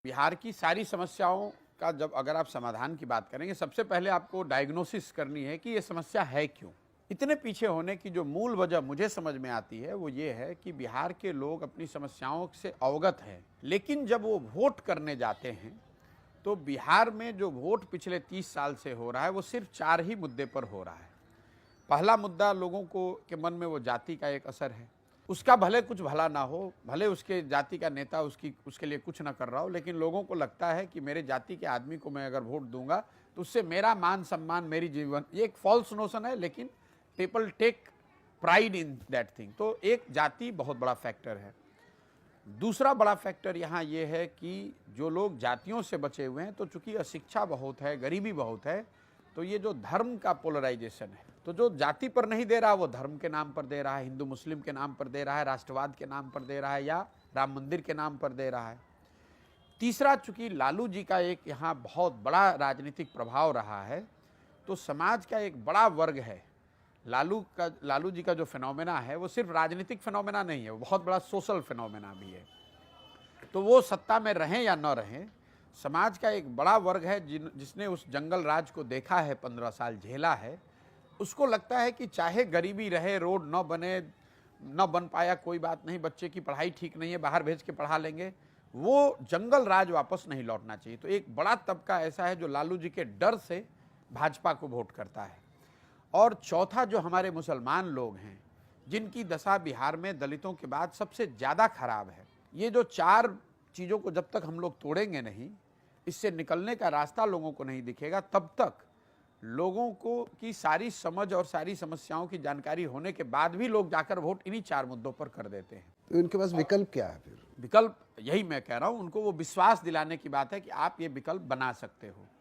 बिहार की सारी समस्याओं का जब अगर आप समाधान की बात करेंगे, सबसे पहले आपको डायग्नोसिस करनी है कि ये समस्या है क्यों। इतने पीछे होने की जो मूल वजह मुझे समझ में आती है वो ये है कि बिहार के लोग अपनी समस्याओं से अवगत हैं, लेकिन जब वो वोट करने जाते हैं तो बिहार में जो वोट पिछले 30 साल से हो रहा है वो सिर्फ 4 ही मुद्दे पर हो रहा है। पहला मुद्दा लोगों को के मन में वो जाति का एक असर है। उसका भले कुछ भला ना हो, भले उसके जाति का नेता उसके लिए कुछ ना कर रहा हो, लेकिन लोगों को लगता है कि मेरे जाति के आदमी को मैं अगर वोट दूंगा तो उससे मेरा मान सम्मान, मेरी जीवन, ये एक फॉल्स नोशन है, लेकिन people take pride in that thing. तो एक जाति बहुत बड़ा फैक्टर है। दूसरा बड़ा फैक्टर यहाँ ये है कि जो लोग जातियों से बचे हुए हैं, तो चूंकि अशिक्षा बहुत है, गरीबी बहुत है, तो ये जो धर्म का पोलराइजेशन है, तो जो जाति पर नहीं दे रहा वो धर्म के नाम पर दे रहा है, हिंदू मुस्लिम के नाम पर दे रहा है, राष्ट्रवाद के नाम पर दे रहा है, या राम मंदिर के नाम पर दे रहा है। तीसरा, चूंकि लालू जी का एक यहाँ बहुत बड़ा राजनीतिक प्रभाव रहा है, तो समाज का एक बड़ा वर्ग है, लालू जी का जो फिनोमेना है वो सिर्फ राजनीतिक फिनोमेना नहीं है, वो बहुत बड़ा सोशल फिनोमेना भी है। तो वो सत्ता में रहें या न रहें, समाज का एक बड़ा वर्ग है जिसने उस जंगल राज को देखा है, 15 साल झेला है। उसको लगता है कि चाहे गरीबी रहे, रोड न बने, न बन पाया कोई बात नहीं, बच्चे की पढ़ाई ठीक नहीं है, बाहर भेज के पढ़ा लेंगे, वो जंगल राज वापस नहीं लौटना चाहिए। तो एक बड़ा तबका ऐसा है जो लालू जी के डर से भाजपा को वोट करता है। और चौथा, जो हमारे मुसलमान लोग हैं, जिनकी दशा बिहार में दलितों के बाद सबसे ज़्यादा खराब है। ये जो 4 चीज़ों को जब तक हम लोग तोड़ेंगे नहीं, इससे निकलने का रास्ता लोगों को नहीं दिखेगा, तब तक लोगों को की सारी समझ और सारी समस्याओं की जानकारी होने के बाद भी लोग जाकर वोट इन्हीं 4 मुद्दों पर कर देते हैं। तो इनके पास विकल्प क्या है फिर? विकल्प यही मैं कह रहा हूं, उनको वो विश्वास दिलाने की बात है कि आप ये विकल्प बना सकते हो।